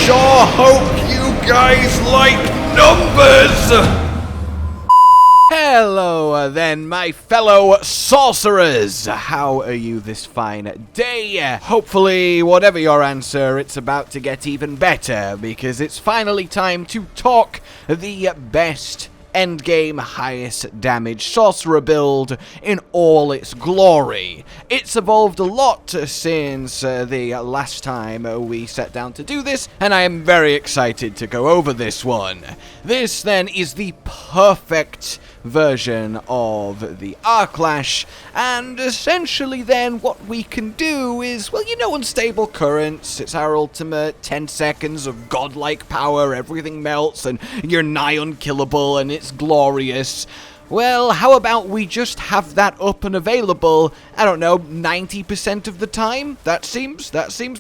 sure hope you guys like numbers! Hello then, my fellow sorcerers! How are you this fine day? Hopefully, whatever your answer, it's about to get even better, because it's finally time to talk the best endgame highest damage sorcerer build in all its glory. It's evolved a lot since the last time we sat down to do this, and I am very excited to go over this one. This then is the perfect version of the Lash, and essentially then what we can do is, well, you know, Unstable Currents. It's our ultimate 10 seconds of godlike power, everything melts and you're nigh unkillable and it's glorious. Well, how about we just have that up and available, I don't know, 90% of the time? That seems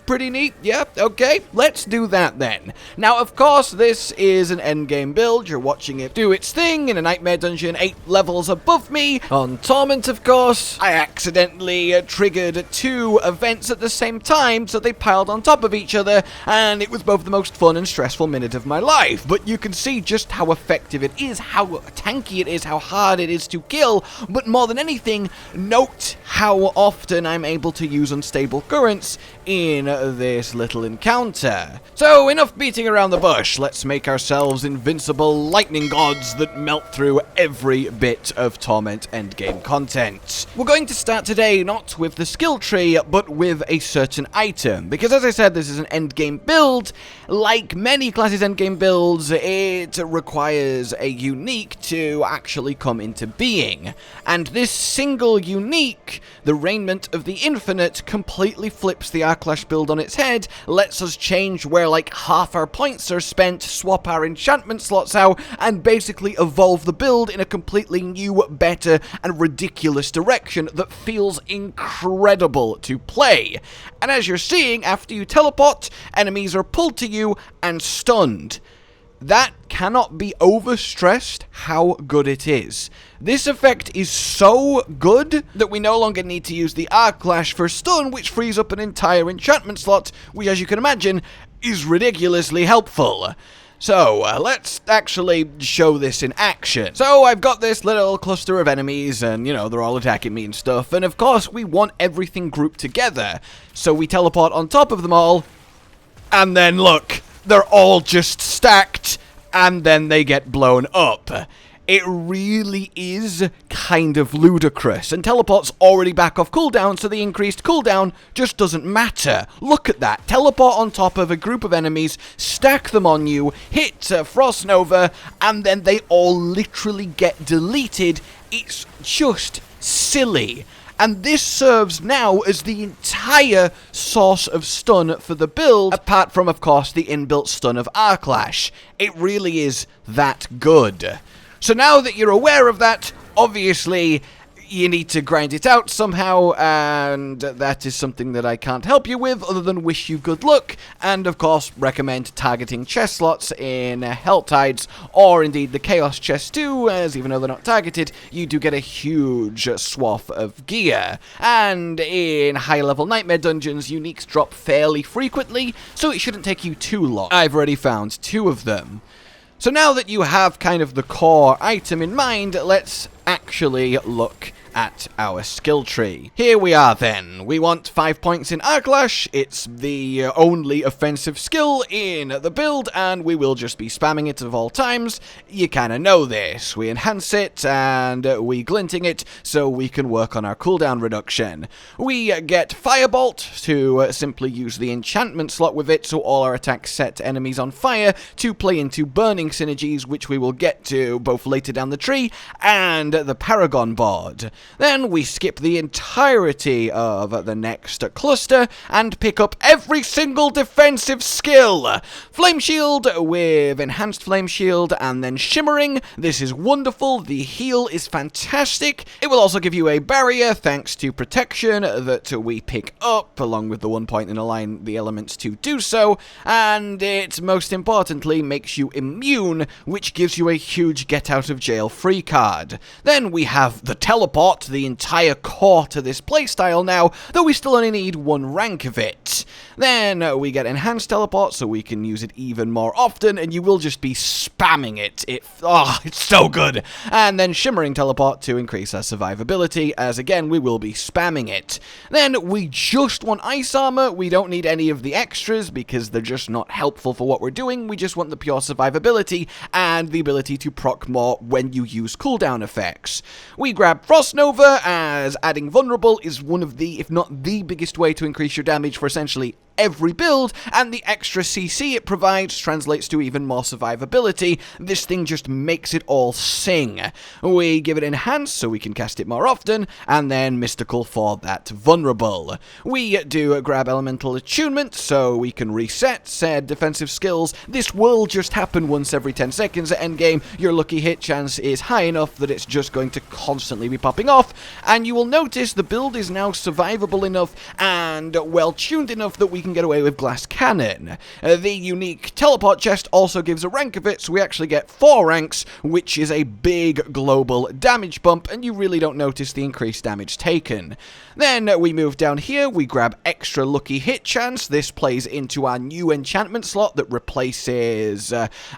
pretty neat. Yeah, okay, let's do that then. Now, of course, this is an endgame build. You're watching it do its thing in a nightmare dungeon 8 levels above me. On Torment, of course, I accidentally triggered 2 events at the same time, so they piled on top of each other, and it was both the most fun and stressful minute of my life. But you can see just how effective it is, how tanky it is, how hard it is to kill, but more than anything, note how often I'm able to use Unstable Currents in this little encounter. So enough beating around the bush, let's make ourselves invincible lightning gods that melt through every bit of Torment endgame content. We're going to start today not with the skill tree, but with a certain item, because as I said, this is an endgame build. Like many classes endgame builds, it requires a unique to actually come into being, and this single unique, the Raiment of the Infinite, completely flips the Lash build on its head, lets us change where like half our points are spent, swap our enchantment slots out, and basically evolve the build in a completely new, better, and ridiculous direction that feels incredible to play. And as you're seeing, after you teleport, enemies are pulled to you and stunned. That cannot be overstressed how good it is. This effect is so good that we no longer need to use the Lash for stun, which frees up an entire enchantment slot, which, as you can imagine, is ridiculously helpful. So, let's actually show this in action. So, I've got this little cluster of enemies, and, you know, they're all attacking me and stuff, and of course, we want everything grouped together. So, we teleport on top of them all, and then look, they're all just stacked, and then they get blown up. It really is kind of ludicrous, and teleport's already back off cooldown, so the increased cooldown just doesn't matter. Look at that. Teleport on top of a group of enemies, stack them on you, hit Frost Nova, and then they all literally get deleted. It's just silly. And this serves now as the entire source of stun for the build, apart from, of course, the inbuilt stun of Lash. It really is that good. So now that you're aware of that, obviously, you need to grind it out somehow, and that is something that I can't help you with, other than wish you good luck, and of course recommend targeting chest slots in Helltides, or indeed the Chaos chest too, as even though they're not targeted, you do get a huge swath of gear. And in high level nightmare dungeons, uniques drop fairly frequently, so it shouldn't take you too long. I've already found 2 of them. So now that you have kind of the core item in mind, let's actually look at our skill tree. Here we are then. We want 5 points in Lash. It's the only offensive skill in the build, and we will just be spamming it at all times. You kind of know this. We enhance it, and we glinting it, so we can work on our cooldown reduction. We get Firebolt to simply use the enchantment slot with it, so all our attacks set enemies on fire to play into burning synergies, which we will get to both later down the tree and the Paragon board. Then we skip the entirety of the next cluster and pick up every single defensive skill. Flame Shield with Enhanced Flame Shield and then Shimmering. This is wonderful. The heal is fantastic. It will also give you a barrier thanks to Protection that we pick up, along with the 1 point and align the elements to do so. And it, most importantly, makes you immune, which gives you a huge get out of jail free card. Then we have the Teleport, the entire core to this playstyle now, though we still only need 1 rank of it. Then we get Enhanced Teleport, so we can use it even more often, and you will just be spamming it. It's so good. And then Shimmering Teleport to increase our survivability, as again, we will be spamming it. Then we just want Ice Armor. We don't need any of the extras because they're just not helpful for what we're doing. We just want the pure survivability and the ability to proc more when you use cooldown effects. We grab Frost Nova, as adding Vulnerable is one of the, if not the biggest way to increase your damage for essentially every build, and the extra CC it provides translates to even more survivability. This thing just makes it all sing. We give it Enhanced so we can cast it more often, and then Mystical for that Vulnerable. We do grab Elemental Attunement so we can reset said defensive skills. This will just happen once every 10 seconds at endgame. Your lucky hit chance is high enough that it's just going to constantly be popping off, and you will notice the build is now survivable enough and well tuned enough that we can get away with Glass Cannon. The unique teleport chest also gives a rank of it, so we actually get 4 ranks, which is a big global damage bump, and you really don't notice the increased damage taken. Then we move down here, we grab extra lucky hit chance. This plays into our new enchantment slot that replaces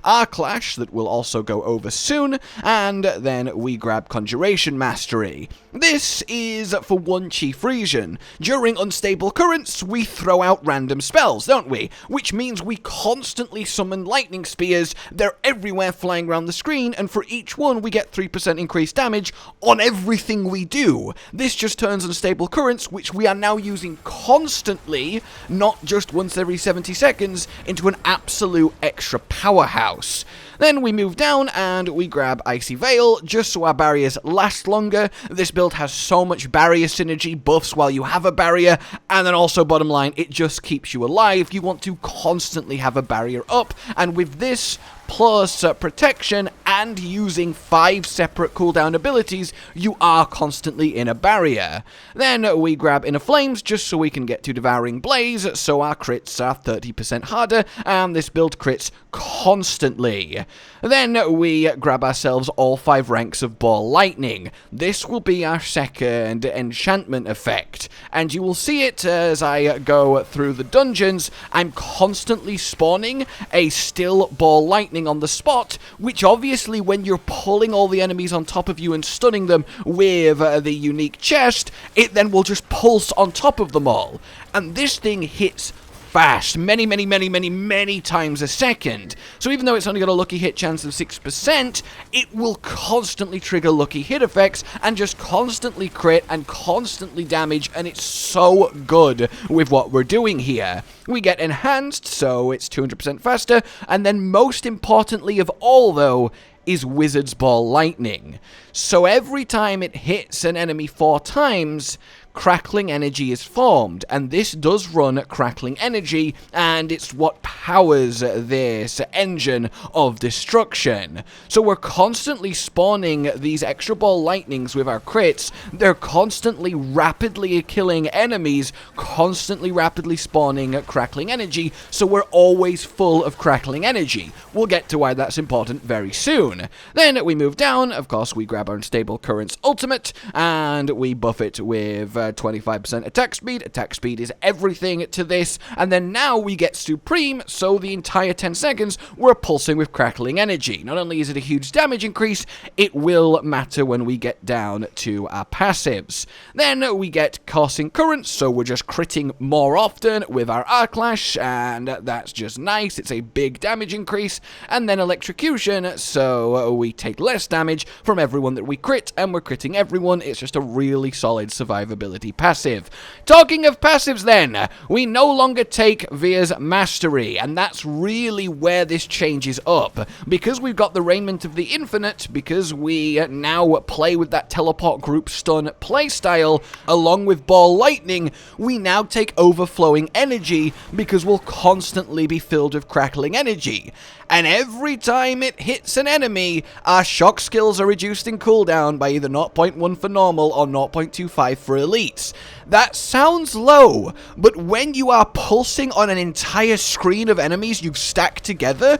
our Clash, that will also go over soon, and then we grab Conjuration Mastery. This is for one chief region. During Unstable Currents, we throw out random spells, don't we? Which means we constantly summon lightning spears. They're everywhere flying around the screen, and for each one we get 3% increased damage on everything we do. This just turns Unstable Currents, which we are now using constantly, not just once every 70 seconds, into an absolute extra powerhouse. Then we move down and we grab Icy Veil, just so our barriers last longer. This build has so much barrier synergy, buffs while you have a barrier, and then also bottom line, it just keeps you alive. You want to constantly have a barrier up, and with this, plus protection and using 5 separate cooldown abilities, you are constantly in a barrier. Then we grab Inner Flames just so we can get to Devouring Blaze, so our crits are 30% harder, and this build crits constantly. Then we grab ourselves all 5 ranks of Ball Lightning. This will be our second enchantment effect, and you will see it as I go through the dungeons. I'm constantly spawning a still Ball Lightning on the spot, which obviously when you're pulling all the enemies on top of you and stunning them with the unique chest, it then will just pulse on top of them all. And this thing hits fast, many times a second. So even though it's only got a lucky hit chance of 6%, it will constantly trigger lucky hit effects and just constantly crit and constantly damage, and it's so good with what we're doing here. We get Enhanced, so it's 200% faster, and then most importantly of all though, is Wizard's Ball Lightning. So every time it hits an enemy 4 times, crackling energy is formed, and this does run crackling energy, and it's what powers this engine of destruction. So we're constantly spawning these extra ball lightnings with our crits. They're constantly rapidly killing enemies, constantly rapidly spawning crackling energy, so we're always full of crackling energy. We'll get to why that's important very soon. Then we move down, of course we grab our Unstable Currents Ultimate, and we buff it with 25% attack speed. Attack speed is everything to this, and then now we get Supreme, so the entire 10 seconds we're pulsing with crackling energy. Not only is it a huge damage increase, it will matter when we get down to our passives. Then we get Coursing Currents, so we're just critting more often with our Arc Lash, and that's just nice. It's a big damage increase. And then Electrocution, so we take less damage from everyone that we crit, and we're critting everyone. It's just a really solid survivability passive. Talking of passives then, we no longer take Via's Mastery, and that's really where this changes up. Because we've got the Raiment of the Infinite, because we now play with that Teleport Group Stun playstyle, along with Ball Lightning, we now take Overflowing Energy, because we'll constantly be filled with crackling energy. And every time it hits an enemy, our shock skills are reduced in cooldown by either 0.1 for normal or 0.25 for elites. That sounds low, but when you are pulsing on an entire screen of enemies you've stacked together,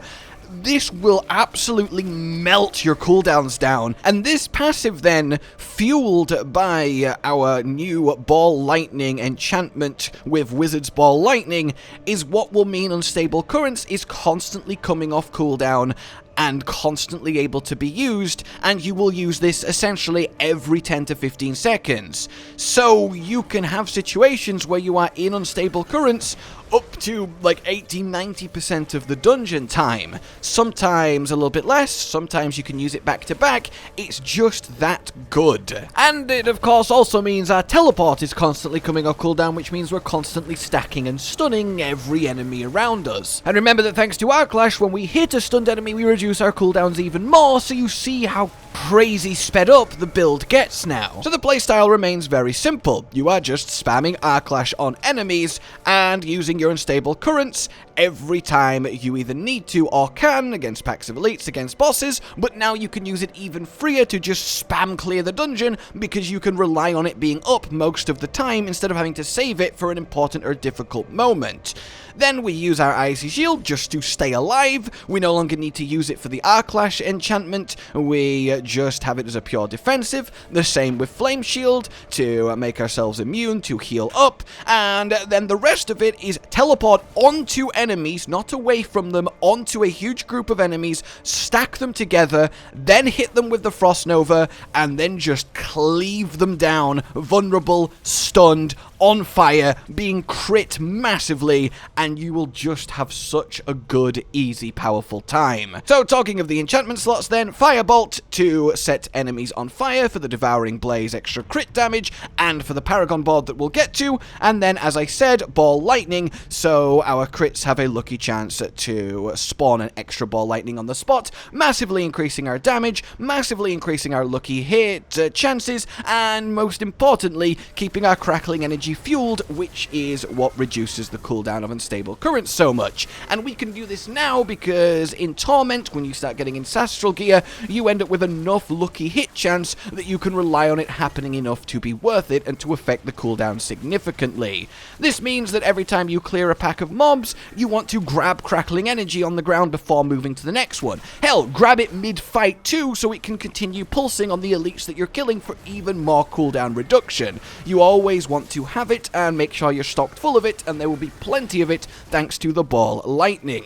this will absolutely melt your cooldowns down. And this passive then, fueled by our new Ball Lightning enchantment with Wizard's Ball Lightning, is what will mean Unstable Currents is constantly coming off cooldown and constantly able to be used, and you will use this essentially every 10 to 15 seconds. So you can have situations where you are in Unstable Currents up to like 80-90% of the dungeon time. Sometimes a little bit less, sometimes you can use it back to back. It's just that good. And it of course also means our teleport is constantly coming off cooldown, which means we're constantly stacking and stunning every enemy around us. And remember that thanks to Arc Lash, when we hit a stunned enemy, we reduce our cooldowns even more, so you see how crazy sped up the build gets now. So the playstyle remains very simple. You are just spamming Arc Lash on enemies and using your Unstable Currents every time you either need to or can, against packs of elites, against bosses, but now you can use it even freer to just spam clear the dungeon because you can rely on it being up most of the time instead of having to save it for an important or difficult moment. Then we use our Icy Shield just to stay alive. We no longer need to use it for the Arc Lash enchantment. We just have it as a pure defensive. The same with Flame Shield to make ourselves immune, to heal up. And then the rest of it is teleport onto enemies, not away from them, onto a huge group of enemies, stack them together, then hit them with the Frost Nova, and then just cleave them down, vulnerable, stunned, on fire, being crit massively, and you will just have such a good, easy, powerful time. So talking of the enchantment slots then, Firebolt to set enemies on fire for the Devouring Blaze extra crit damage, and for the Paragon board that we'll get to, and then as I said, Ball Lightning, so our crits have a lucky chance to spawn an extra Ball Lightning on the spot, massively increasing our damage, massively increasing our lucky hit chances, and most importantly, keeping our crackling energy fueled, which is what reduces the cooldown of Unstable Currents so much. And we can do this now because in Torment, when you start getting ancestral gear, you end up with enough lucky hit chance that you can rely on it happening enough to be worth it and to affect the cooldown significantly. This means that every time you clear a pack of mobs, you want to grab crackling energy on the ground before moving to the next one. Hell, grab it mid-fight too, so it can continue pulsing on the elites that you're killing for even more cooldown reduction. You always want to have it and make sure you're stocked full of it, and there will be plenty of it thanks to the Ball Lightning.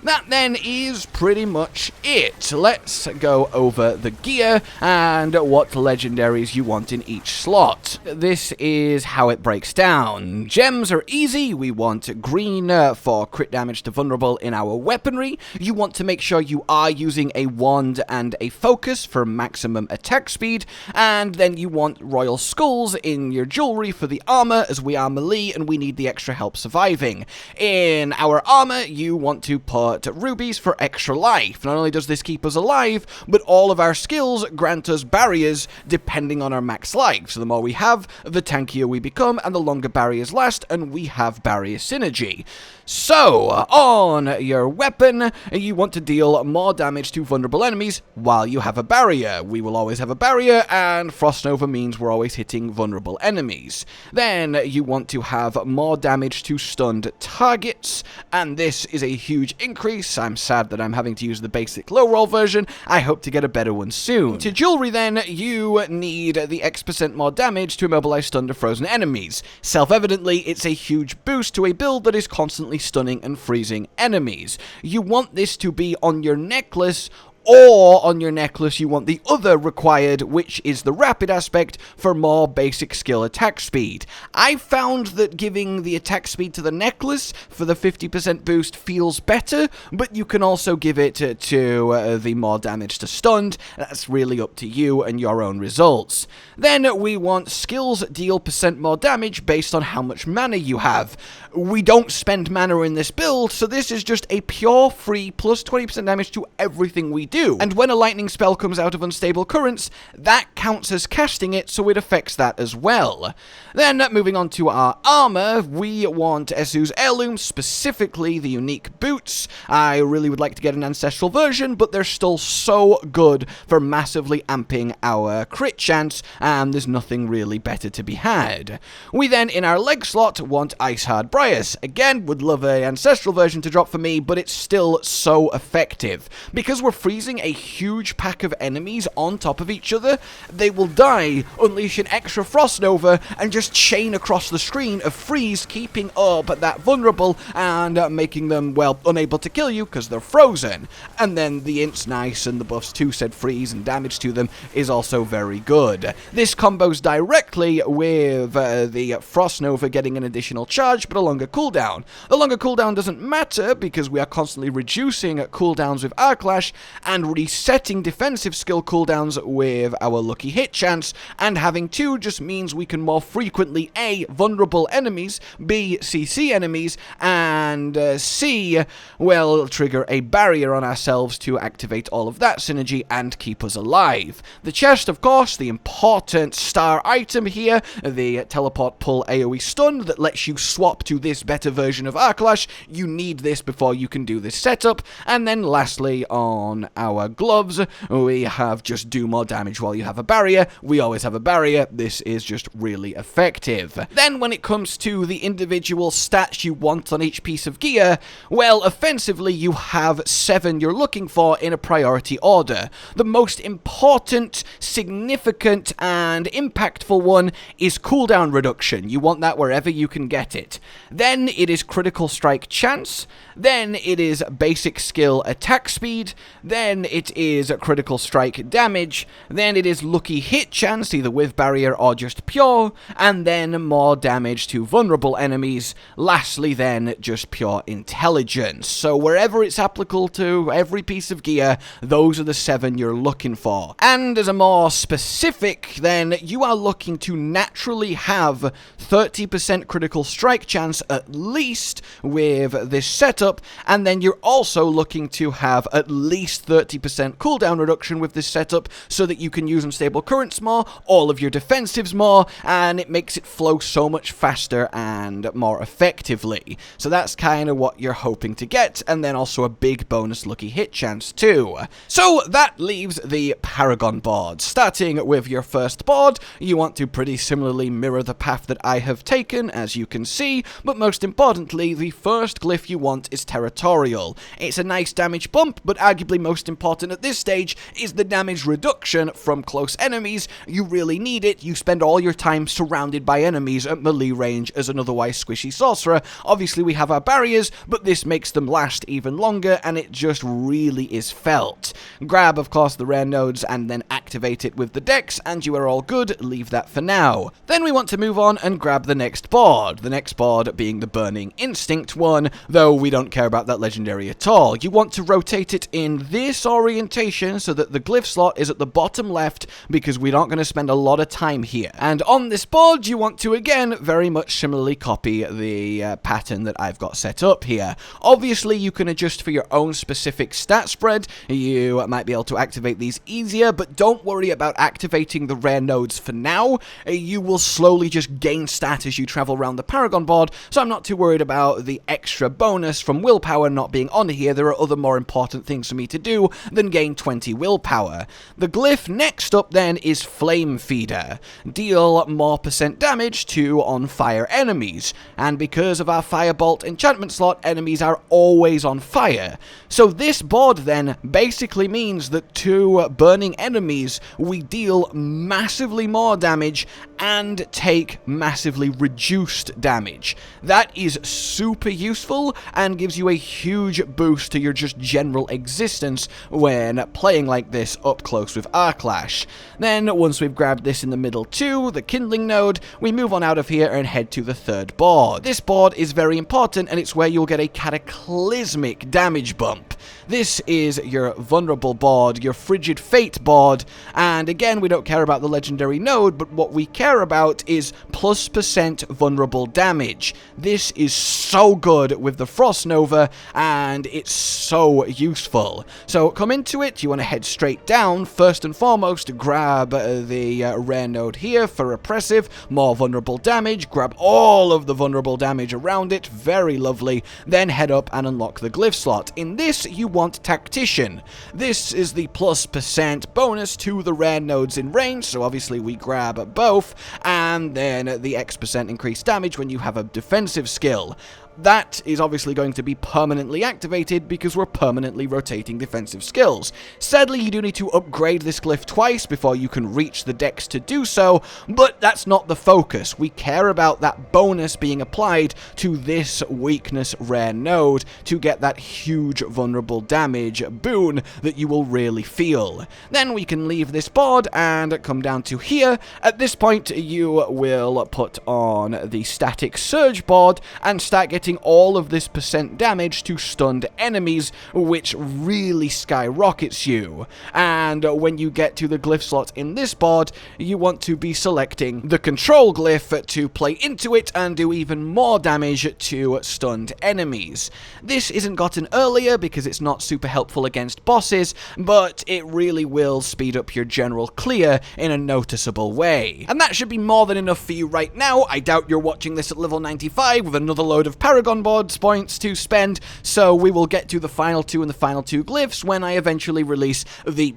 That then is pretty much it. Let's go over the gear and what legendaries you want in each slot. This is how it breaks down. Gems are easy. We want green for crit damage to vulnerable in our weaponry. You want to make sure you are using a wand and a focus for maximum attack speed, and then you want royal skulls in your jewelry for the armor, as we are melee and we need the extra help surviving. In our armor, you want to put rubies for extra life. Not only does this keep us alive, but all of our skills grant us barriers depending on our max life. So the more we have, the tankier we become, and the longer barriers last, and we have barrier synergy. So, on your weapon, you want to deal more damage to vulnerable enemies while you have a barrier. We will always have a barrier, and Frost Nova means we're always hitting vulnerable enemies. Then, you want to have more damage to stunned targets, and this is a huge increase. I'm sad that I'm having to use the basic low roll version. I hope to get a better one soon. To jewelry then, you need the X% more damage to immobilize stunned or frozen enemies. Self-evidently, it's a huge boost to a build that is constantly stunning and freezing enemies. You want this to be on your necklace, or on your necklace you want the other required, which is the rapid aspect for more basic skill attack speed. I found that giving the attack speed to the necklace for the 50% boost feels better, but you can also give it to the more damage to stunned. That's really up to you and your own results. Then we want skills deal % more damage based on how much mana you have. We don't spend mana in this build, so this is just a pure free plus 20% damage to everything we do. And when a lightning spell comes out of Unstable Currents, that counts as casting it, so it affects that as well. Then, moving on to our armor, we want Esu's Heirloom, specifically the unique boots. I really would like to get an ancestral version, but they're still so good for massively amping our crit chance, and there's nothing really better to be had. We then, in our leg slot, want Ice Hard Darius. Again, would love a ancestral version to drop for me, but it's still so effective. Because we're freezing a huge pack of enemies on top of each other, they will die, unleash an extra Frost Nova, and just chain across the screen of freeze, keeping up that vulnerable and making them, well, unable to kill you because they're frozen. And then the int's nice, and the buffs too said freeze, and damage to them is also very good. This combos directly with the Frost Nova getting an additional charge, but a longer cooldown. The longer cooldown doesn't matter because we are constantly reducing cooldowns with Arc Lash and resetting defensive skill cooldowns with our lucky hit chance, and having 2 just means we can more frequently A, vulnerable enemies, B, CC enemies, and C, well, trigger a barrier on ourselves to activate all of that synergy and keep us alive. The chest, of course, the important star item here, the teleport pull AoE stun that lets you swap to this better version of Arc Lash. You need this before you can do this setup. And then lastly, on our gloves, we have just do more damage while you have a barrier. We always have a barrier. This is just really effective. Then when it comes to the individual stats you want on each piece of gear, well, offensively, you have 7 you're looking for in a priority order. The most important, significant, and impactful one is cooldown reduction. You want that wherever you can get it. Then it is critical strike chance. Then it is basic skill attack speed. Then it is critical strike damage. Then it is lucky hit chance, either with barrier or just pure. And then more damage to vulnerable enemies. Lastly then, just pure intelligence. So wherever it's applicable to every piece of gear, those are the 7 you're looking for. And as a more specific, then you are looking to naturally have 30% critical strike chance at least with this setup, and then you're also looking to have at least 30% cooldown reduction with this setup so that you can use Unstable Currents more, all of your defensives more, and it makes it flow so much faster and more effectively. So that's kind of what you're hoping to get, and then also a big bonus lucky hit chance too. So that leaves the Paragon board. Starting with your first board, you want to pretty similarly mirror the path that I have taken, as you can see, but most importantly, the first glyph you want is Territorial. It's a nice damage bump, but arguably most important at this stage is the damage reduction from close enemies. You really need it. You spend all your time surrounded by enemies at melee range as an otherwise squishy sorcerer. Obviously we have our barriers, but this makes them last even longer, and it just really is felt. Grab, of course, the rare nodes and then activate it with the dex, and you are all good. Leave that for now. Then we want to move on and grab the next board. The next board being the Burning Instinct one, though we don't care about that legendary at all. You want to rotate it in this orientation so that the glyph slot is at the bottom left, because we're not going to spend a lot of time here. And on this board, you want to, again, very much similarly copy the pattern that I've got set up here. Obviously, you can adjust for your own specific stat spread. You might be able to activate these easier, but don't worry about activating the rare nodes for now. You will slowly just gain stat as you travel around the Paragon board, so I'm not too worried about the extra bonus from willpower not being on here. There are other more important things for me to do than gain 20 willpower. The glyph next up then is Flame Feeder. Deal more % damage to on fire enemies, and because of our Firebolt enchantment slot, enemies are always on fire. So this board then basically means that to burning enemies, we deal massively more damage and take massively reduced damage. That is super useful and gives you a huge boost to your just general existence when playing like this up close with Arc Lash. Then once we've grabbed this in the middle too, the Kindling node, we move on out of here and head to the third board. This board is very important, and it's where you'll get a cataclysmic damage bump. This is your vulnerable board, your Frigid Fate board, and again, we don't care about the legendary node, but what we care about is +% vulnerable damage. This is so good with the Frost Nova, and it's so useful. So come into it, you want to head straight down. First and foremost, grab the rare node here for Oppressive, more vulnerable damage, grab all of the vulnerable damage around it, very lovely, then head up and unlock the glyph slot. In this, you want Tactician. This is the +% bonus to the rare nodes in range, so obviously we grab both, and then the X% increased damage when you have a defensive defensive skill. That is obviously going to be permanently activated because we're permanently rotating defensive skills. Sadly, you do need to upgrade this glyph twice before you can reach the dex to do so, but that's not the focus. We care about that bonus being applied to this weakness rare node to get that huge vulnerable damage boon that you will really feel. Then we can leave this board and come down to here. At this point, you will put on the static surge board and start getting all of this percent damage to stunned enemies, which really skyrockets you. And when you get to the glyph slot in this board, you want to be selecting the control glyph to play into it and do even more damage to stunned enemies. This isn't gotten earlier because it's not super helpful against bosses, but it really will speed up your general clear in a noticeable way. And that should be more than enough for you right now. I doubt you're watching this at level 95 with another load of Paragon boards points to spend, so we will get to the final two and the final two glyphs when I eventually release the,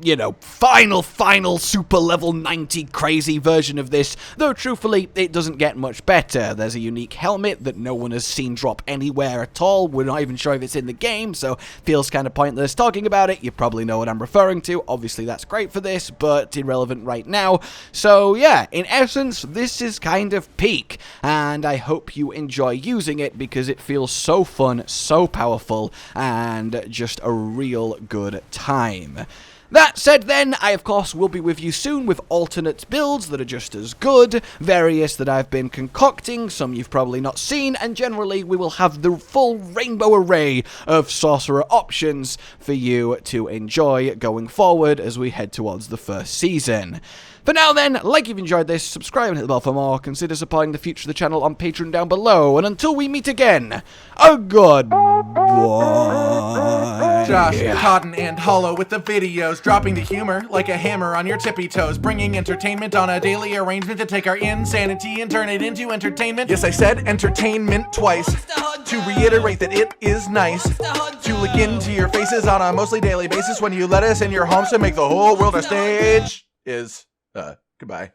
final super level 90 crazy version of this, though truthfully, it doesn't get much better. There's a unique helmet that no one has seen drop anywhere at all. We're not even sure if it's in the game, so feels kind of pointless talking about it. You probably know what I'm referring to. Obviously, that's great for this, but irrelevant right now. So yeah, in essence, this is kind of peak, and I hope you enjoy using it because it feels so fun, so powerful, and just a real good time. That said then, I of course will be with you soon with alternate builds that are just as good, various that I've been concocting, some you've probably not seen, and generally we will have the full rainbow array of sorcerer options for you to enjoy going forward as we head towards the first season. For now then, like you've enjoyed this, subscribe and hit the bell for more, consider supporting the future of the channel on Patreon down below, and until we meet again, a goodbye. Josh, Cotton, and Hollow with the videos, dropping the humor like a hammer on your tippy toes, bringing entertainment on a daily arrangement to take our insanity and turn it into entertainment. Yes, I said entertainment twice, to reiterate that it is nice, to look into your faces on a mostly daily basis when you let us in your homes to make the whole world a stage. Goodbye.